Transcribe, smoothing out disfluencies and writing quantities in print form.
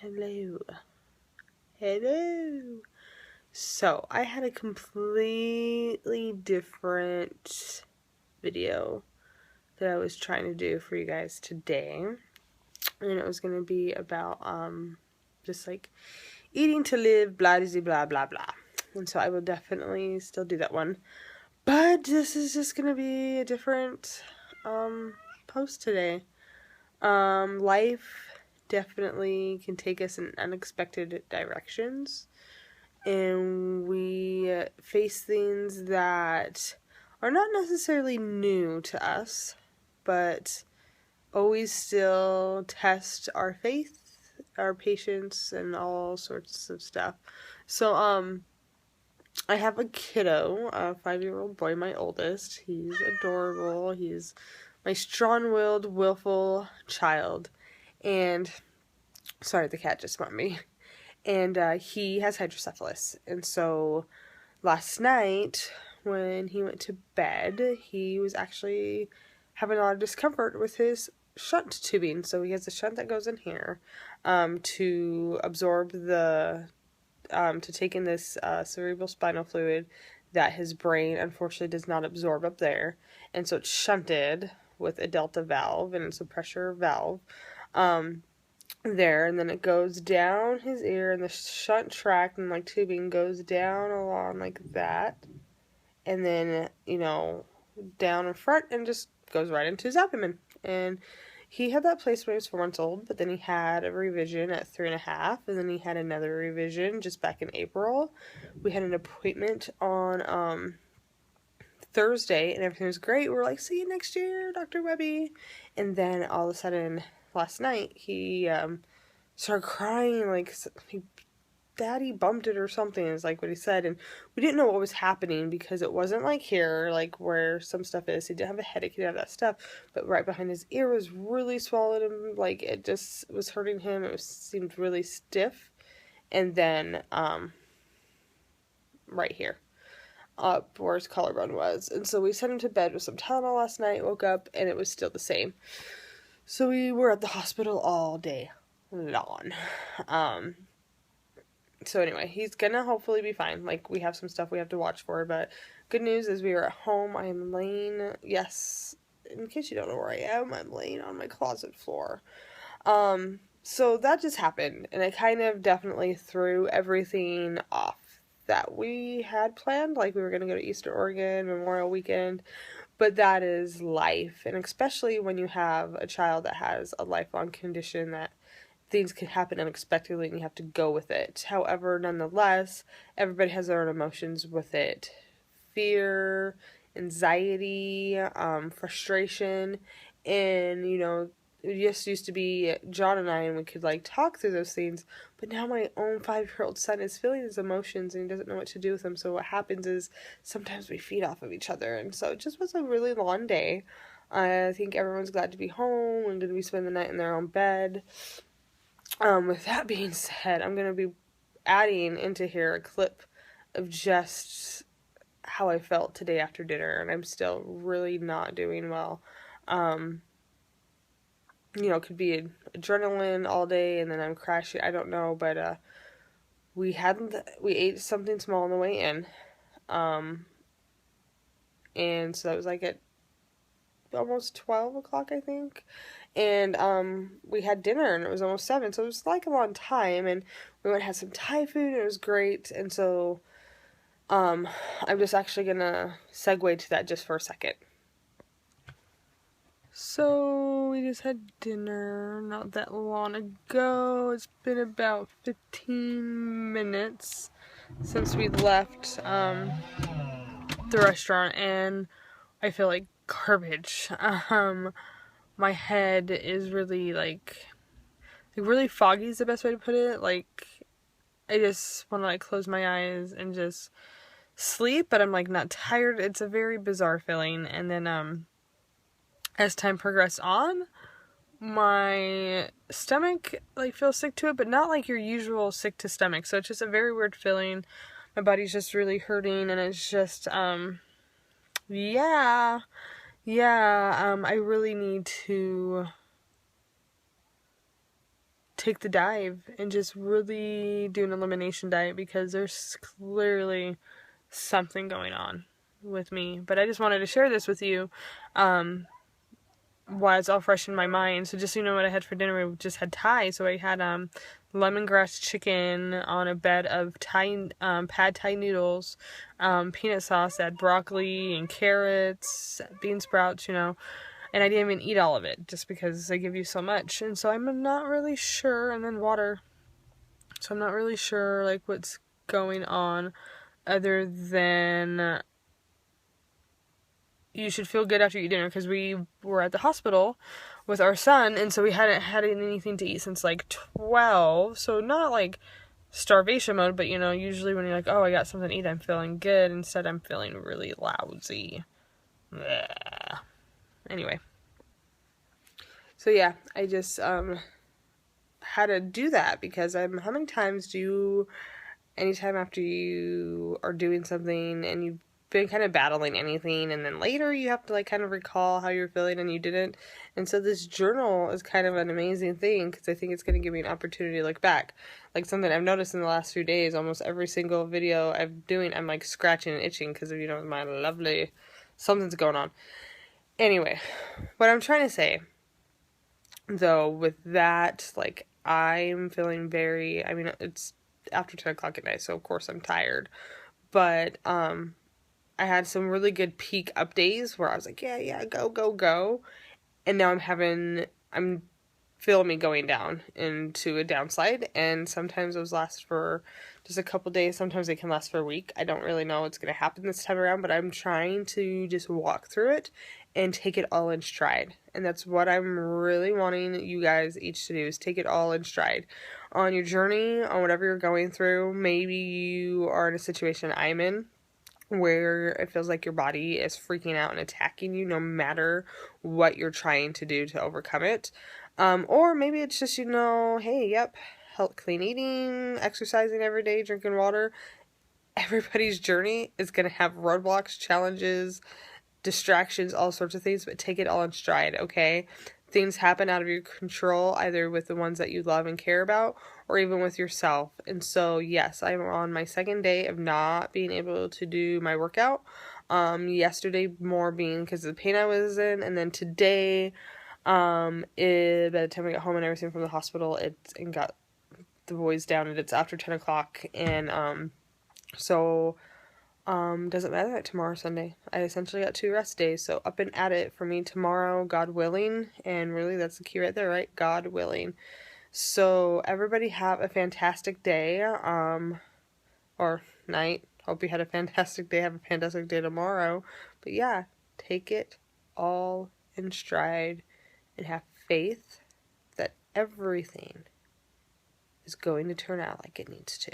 Hello. Hello. So, I had a completely different video that I was trying to do for you guys today. And it was going to be about, just like eating to live, blah, blah, blah, blah. And so I will definitely still do that one. But this is just going to be a different, post today. Life definitely can take us in unexpected directions, and we face things that are not necessarily new to us, but always still test our faith, our patience, and all sorts of stuff. So, I have a kiddo, a 5-year-old boy, my oldest. He's adorable. He's my strong-willed, willful child. And, sorry, the cat just bumped me. And he has hydrocephalus. And so last night, when he went to bed, he was actually having a lot of discomfort with his shunt tubing. So he has a shunt that goes in here to absorb to take in this cerebral spinal fluid that his brain unfortunately does not absorb up there. And so it's shunted with a delta valve, and it's a pressure valve there, and then it goes down his ear, and the shunt tract and like tubing goes down along like that, and then down in front and just goes right into his abdomen. And he had that placed when he was 4 months old, but then he had a revision at 3.5, and then he had another revision just back in April. We had an appointment on Thursday, and everything was great. We were like, see you next year, Dr. Webby. And then all of a sudden, last night, he started crying, like, Daddy bumped it or something, is like what he said. And we didn't know what was happening because it wasn't like here, like where some stuff is. He didn't have a headache, he didn't have that stuff, but right behind his ear was really swollen, and like it just was hurting him. It seemed really stiff. And then right here, up where his collarbone was. And so we sent him to bed with some Tylenol last night, woke up, and it was still the same. So we were at the hospital all day long. So anyway, he's gonna hopefully be fine. Like, we have some stuff we have to watch for, but good news is we are at home. I am laying, yes, in case you don't know where I am, I'm laying on my closet floor. So that just happened, and it kind of definitely threw everything off that we had planned. Like, we were gonna go to Easter Oregon, Memorial Weekend, but that is life, and especially when you have a child that has a lifelong condition that things can happen unexpectedly and you have to go with it. However, nonetheless, everybody has their own emotions with it. Fear, anxiety, frustration, and, it just used to be John and I, and we could, like, talk through those things, but now my own 5-year-old son is feeling his emotions, and he doesn't know what to do with them, so what happens is sometimes we feed off of each other, and so it just was a really long day. I think everyone's glad to be home and going to be spending the night in their own bed. With that being said, I'm going to be adding into here a clip of just how I felt today after dinner, and I'm still really not doing well. It could be adrenaline all day, and then I'm crashing, I don't know, but, we ate something small on the way in, and so that was like at almost 12 o'clock, I think. And we had dinner, and it was almost 7, so it was like a long time. And we went and had some Thai food, and it was great. And so I'm just actually gonna segue to that just for a second. So we just had dinner not that long ago. It's been about 15 minutes since we left the restaurant, and I feel like garbage. My head is really like really foggy is the best way to put it. Like, I just want to like close my eyes and just sleep, but I'm like not tired. It's a very bizarre feeling. And then as time progressed on, my stomach like feels sick to it, but not like your usual sick to stomach. So it's just a very weird feeling. My body's just really hurting, and it's just I really need to take the dive and just really do an elimination diet, because there's clearly something going on with me. But I just wanted to share this with you while it's all fresh in my mind. So just so you know what I had for dinner, we just had Thai. So I had lemongrass chicken on a bed of Thai pad Thai noodles, peanut sauce, that broccoli and carrots, bean sprouts, you know. And I didn't even eat all of it just because they give you so much. And so I'm not really sure. And then water. So I'm not really sure like what's going on, other than you should feel good after you eat dinner, because we were at the hospital with our son, and so we hadn't had anything to eat since like 12. So not like starvation mode, but you know, usually when you're like, oh, I got something to eat, I'm feeling good. Instead, I'm feeling really lousy. Blech. Anyway. So yeah, I just had to do that, because how many times do you, anytime after you are doing something and you've been kind of battling anything, and then later you have to like kind of recall how you're feeling and you didn't. And so this journal is kind of an amazing thing, because I think it's going to give me an opportunity to look back. Like something I've noticed in the last few days, almost every single video I'm doing, I'm like scratching and itching because of, you know, my lovely, something's going on. Anyway, what I'm trying to say though with that, like, I'm feeling very, I mean, it's after 10 o'clock at night, so of course I'm tired, but I had some really good peak up days where I was like, yeah, go, and now I'm feeling me going down into a downslide, and sometimes those last for just a couple days, sometimes they can last for a week. I don't really know what's going to happen this time around, but I'm trying to just walk through it and take it all in stride, and that's what I'm really wanting you guys each to do, is take it all in stride on your journey, on whatever you're going through. Maybe you are in a situation I'm in, where it feels like your body is freaking out and attacking you no matter what you're trying to do to overcome it. Or maybe it's just, you know, hey, yep, health, clean eating, exercising every day, drinking water. Everybody's journey is going to have roadblocks, challenges, distractions, all sorts of things, but take it all in stride, okay? Things happen out of your control, either with the ones that you love and care about, or even with yourself. And so, yes, I'm on my second day of not being able to do my workout. Yesterday more being because of the pain I was in, and then today, by the time I got home and everything from the hospital, and got the boys down, and it's after 10 o'clock, and doesn't matter that tomorrow's Sunday. I essentially got 2 rest days, so up and at it for me tomorrow, God willing. And really, that's the key right there, right? God willing. So everybody have a fantastic day, or night. Hope you had a fantastic day. Have a fantastic day tomorrow. But yeah, take it all in stride and have faith that everything is going to turn out like it needs to.